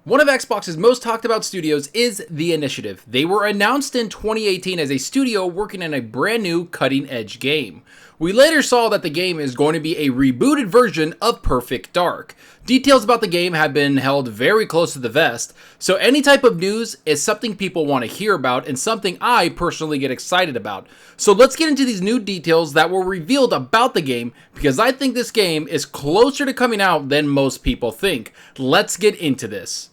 One of Xbox's most talked about studios is The Initiative. They were announced in 2018 as a studio working on a brand new cutting edge game. We later saw that the game is going to be a rebooted version of Perfect Dark. Details about the game have been held very close to the vest, so any type of news is something people want to hear about and something I personally get excited about. So let's get into these new details that were revealed about the game, because I think this game is closer to coming out than most people think. Let's get into this.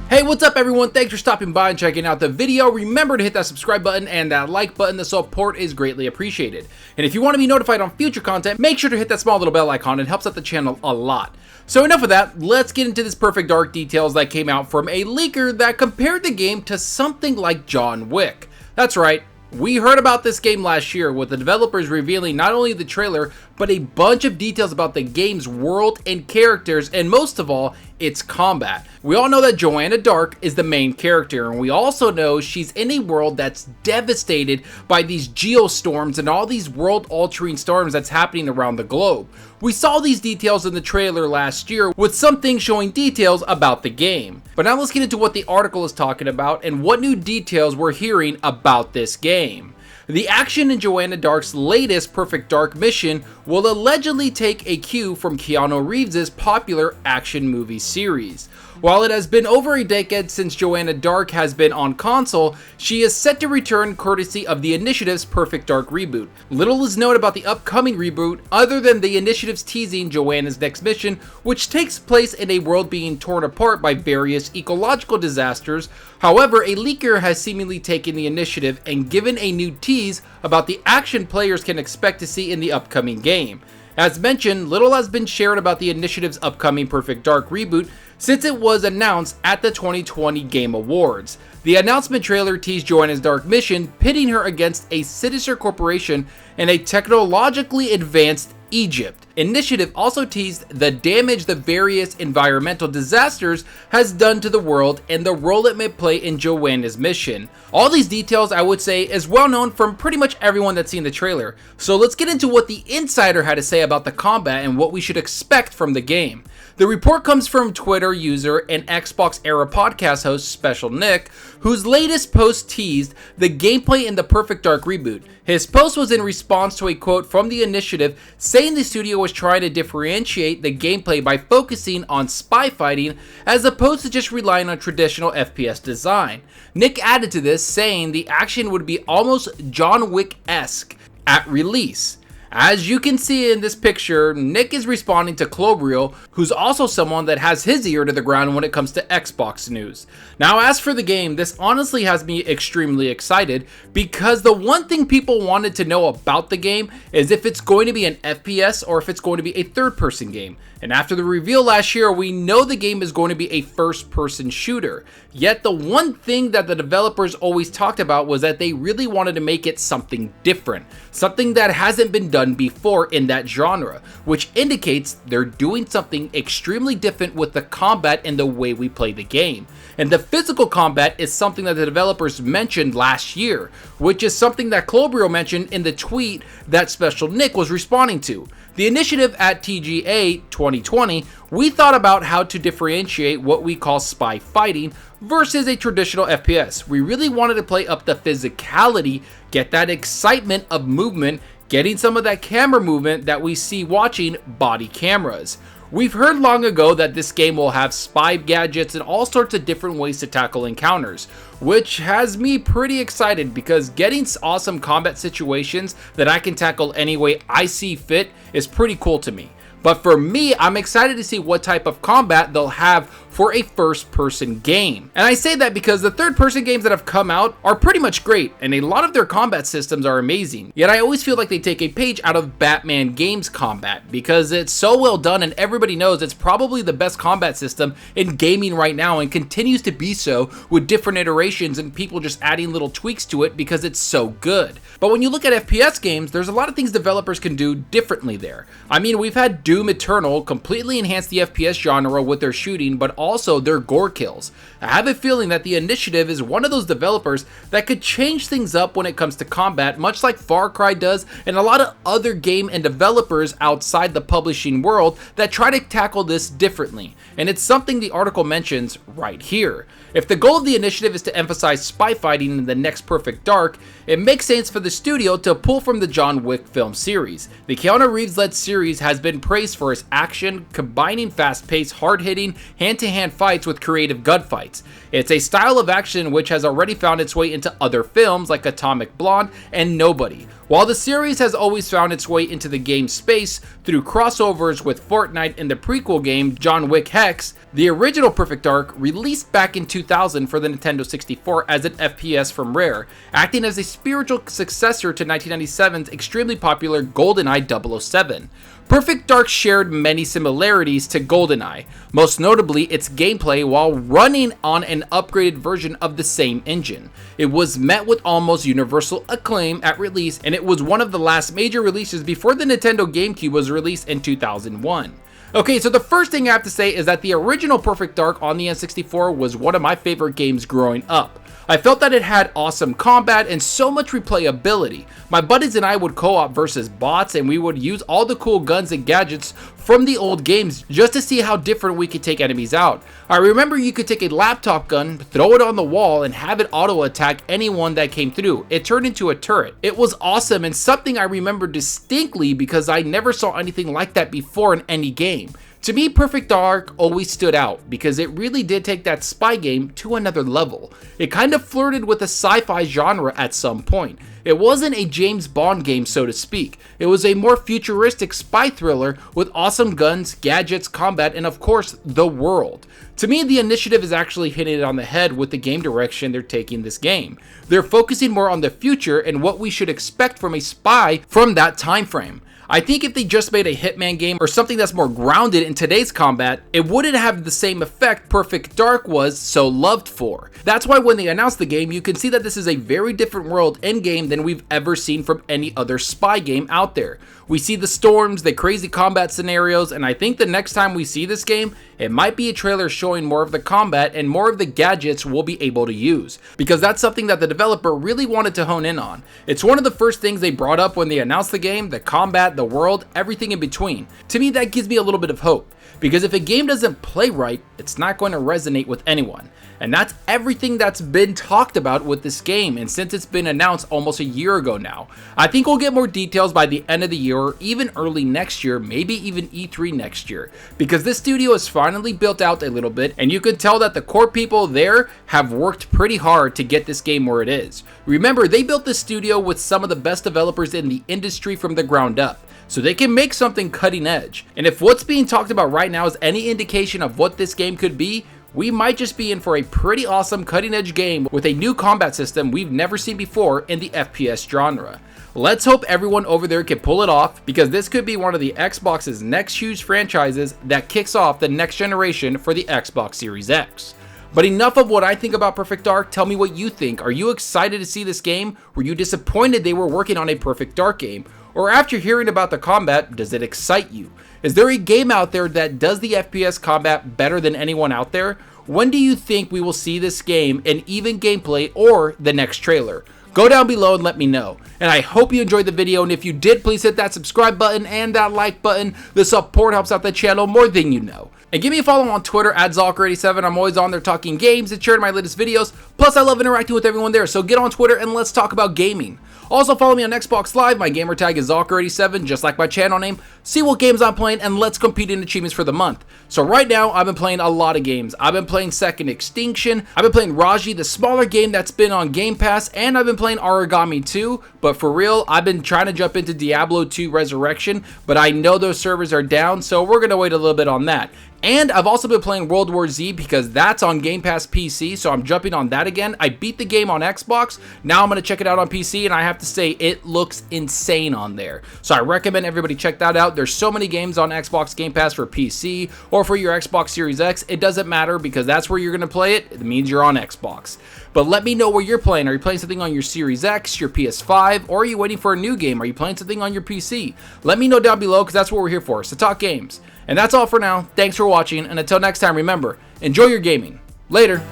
Hey, what's up everyone? Thanks for stopping by and checking out the video. Remember to hit that subscribe button and that like button. The support is greatly appreciated. And if you want to be notified on future content, make sure to hit that small little bell icon. It helps out the channel a lot. So enough of that, let's get into this Perfect Dark details that came out from a leaker that compared the game to something like John Wick. That's right. We heard about this game last year with the developers revealing not only the trailer, but a bunch of details about the game's world and characters, and most of all, its combat. We all know that Joanna Dark is the main character, and we also know she's in a world that's devastated by these geostorms and all these world-altering storms that's happening around the globe. We saw these details in the trailer last year with some things showing details about the game. But now let's get into what the article is talking about and what new details we're hearing about this game. The action in Joanna Dark's latest Perfect Dark mission will allegedly take a cue from Keanu Reeves' popular action movie series. While it has been over a decade since Joanna Dark has been on console, she is set to return courtesy of the Initiative's Perfect Dark reboot. Little is known about the upcoming reboot other than the Initiative's teasing Joanna's next mission, which takes place in a world being torn apart by various ecological disasters. However, a leaker has seemingly taken the Initiative and given a new tease about the action players can expect to see in the upcoming game. As mentioned, little has been shared about the Initiative's upcoming Perfect Dark reboot since it was announced at the 2020 Game Awards. The announcement trailer teased Joanna's Dark mission, pitting her against a sinister corporation in a technologically advanced Egypt. Initiative also teased the damage the various environmental disasters has done to the world and the role it may play in Joanna's mission. All these details, I would say, is well known from pretty much everyone that's seen the trailer. So let's get into what the insider had to say about the combat and what we should expect from the game. The report comes from Twitter user and Xbox Era podcast host Special Nick, whose latest post teased the gameplay in the Perfect Dark reboot. His post was in response to a quote from the Initiative saying the studio was trying to differentiate the gameplay by focusing on spy fighting as opposed to just relying on traditional FPS design. Nick added to this saying the action would be almost John Wick-esque at release. As you can see in this picture, Nick is responding to Clobriel, who's also someone that has his ear to the ground when it comes to Xbox news. Now, as for the game, this honestly has me extremely excited because the one thing people wanted to know about the game is if it's going to be an FPS or if it's going to be a third-person game. And after the reveal last year, we know the game is going to be a first-person shooter. Yet the one thing that the developers always talked about was that they really wanted to make it something different, something that hasn't been done before in that genre, which indicates they're doing something extremely different with the combat and the way we play the game. And the physical combat is something that the developers mentioned last year, which is something that Clobriel mentioned in the tweet that Special Nick was responding to. The Initiative at TGA 2020, we thought about how to differentiate what we call spy fighting versus a traditional FPS. We really wanted to play up the physicality, get that excitement of movement, getting some of that camera movement that we see watching body cameras. We've heard long ago that this game will have spy gadgets and all sorts of different ways to tackle encounters, which has me pretty excited because getting awesome combat situations that I can tackle any way I see fit is pretty cool to me. But for me, I'm excited to see what type of combat they'll have for a first-person game. And I say that because the third-person games that have come out are pretty much great, and a lot of their combat systems are amazing. Yet I always feel like they take a page out of Batman Games combat because it's so well done and everybody knows it's probably the best combat system in gaming right now and continues to be so with different iterations and people just adding little tweaks to it because it's so good. But when you look at FPS games, there's a lot of things developers can do differently there. I mean, we've had Doom Eternal completely enhance the FPS genre with their shooting, but also their gore kills. I have a feeling that the Initiative is one of those developers that could change things up when it comes to combat, much like Far Cry does and a lot of other game and developers outside the publishing world that try to tackle this differently. And it's something the article mentions right here. If the goal of the Initiative is to emphasize spy fighting in the next Perfect Dark, it makes sense for the studio to pull from the John Wick film series. The Keanu Reeves-led series has been praised for its action, combining fast-paced, hard-hitting, hand-to-hand fights with creative gunfights. It's a style of action which has already found its way into other films like Atomic Blonde and Nobody. While the series has always found its way into the game space through crossovers with Fortnite and the prequel game John Wick Hex, the original Perfect Dark released back in 2000 for the Nintendo 64 as an FPS from Rare, acting as a spiritual successor to 1997's extremely popular GoldenEye 007. Perfect Dark shared many similarities to GoldenEye, most notably its gameplay while running on an upgraded version of the same engine. It was met with almost universal acclaim at release, and it was one of the last major releases before the Nintendo GameCube was released in 2001. Okay, so the first thing I have to say is that the original Perfect Dark on the N64 was one of my favorite games growing up. I felt that it had awesome combat and so much replayability. My buddies and I would co-op versus bots, and we would use all the cool guns and gadgets from the old games just to see how different we could take enemies out. I remember you could take a laptop gun, throw it on the wall, and have it auto attack anyone that came through. It turned into a turret. It was awesome and something I remember distinctly because I never saw anything like that before in any game. To me, Perfect Dark always stood out because it really did take that spy game to another level. It kind of flirted with the sci-fi genre at some point. It wasn't a James Bond game, so to speak. It was a more futuristic spy thriller with awesome guns, gadgets, combat, and of course, the world. To me, the Initiative is actually hitting it on the head with the game direction they're taking this game. They're focusing more on the future and what we should expect from a spy from that time frame. I think if they just made a Hitman game or something that's more grounded in today's combat, it wouldn't have the same effect Perfect Dark was so loved for. That's why when they announced the game, you can see that this is a very different world in-game than we've ever seen from any other spy game out there. We see the storms, the crazy combat scenarios, and I think the next time we see this game, it might be a trailer showing more of the combat and more of the gadgets we'll be able to use, because that's something that the developer really wanted to hone in on. It's one of the first things they brought up when they announced the game, the combat, the world, everything in between. To me, that gives me a little bit of hope, because if a game doesn't play right, it's not going to resonate with anyone. And that's everything that's been talked about with this game, and since it's been announced almost a year ago now. I think we'll get more details by the end of the year or even early next year, maybe even E3 next year, because this studio is finally built out a little bit, and you can tell that the core people there have worked pretty hard to get this game where it is. Remember, they built this studio with some of the best developers in the industry from the ground up, so they can make something cutting edge. And if what's being talked about right now is any indication of what this game could be, we might just be in for a pretty awesome cutting edge game with a new combat system we've never seen before in the FPS genre. Let's hope everyone over there can pull it off, because this could be one of the Xbox's next huge franchises that kicks off the next generation for the Xbox Series X. But enough of what I think about Perfect Dark. Tell me what you think. Are you excited to see this game? Were you disappointed they were working on a Perfect Dark game? Or after hearing about the combat, does it excite you? Is there a game out there that does the FPS combat better than anyone out there? When do you think we will see this game in even gameplay or the next trailer? Go down below and let me know. And I hope you enjoyed the video, and if you did, please hit that subscribe button and that like button. The support helps out the channel more than you know. And give me a follow on Twitter at Zalker87. I'm always on there talking games and sharing my latest videos. Plus, I love interacting with everyone there, so get on Twitter and let's talk about gaming. Also, follow me on Xbox Live. My gamertag is Zalker87, just like my channel name. See what games I'm playing, and let's compete in achievements for the month. So right now, I've been playing a lot of games. I've been playing Second Extinction. I've been playing Raji, the smaller game that's been on Game Pass, and I've been playing Origami 2. But for real, I've been trying to jump into Diablo 2 Resurrection, but I know those servers are down, so we're going to wait a little bit on that. And I've also been playing World War Z because that's on Game Pass PC, so I'm jumping on that again. I beat the game on Xbox, now I'm going to check it out on PC, and I have to say, it looks insane on there. So I recommend everybody check that out. There's so many games on Xbox Game Pass for PC or for your Xbox Series X. It doesn't matter because that's where you're going to play it. It means you're on Xbox. But let me know where you're playing. Are you playing something on your Series X, your PS5, or are you waiting for a new game? Are you playing something on your PC? Let me know down below because that's what we're here for, so talk games. And that's all for now. Thanks for watching. watching, and until next time, remember, enjoy your gaming. Later.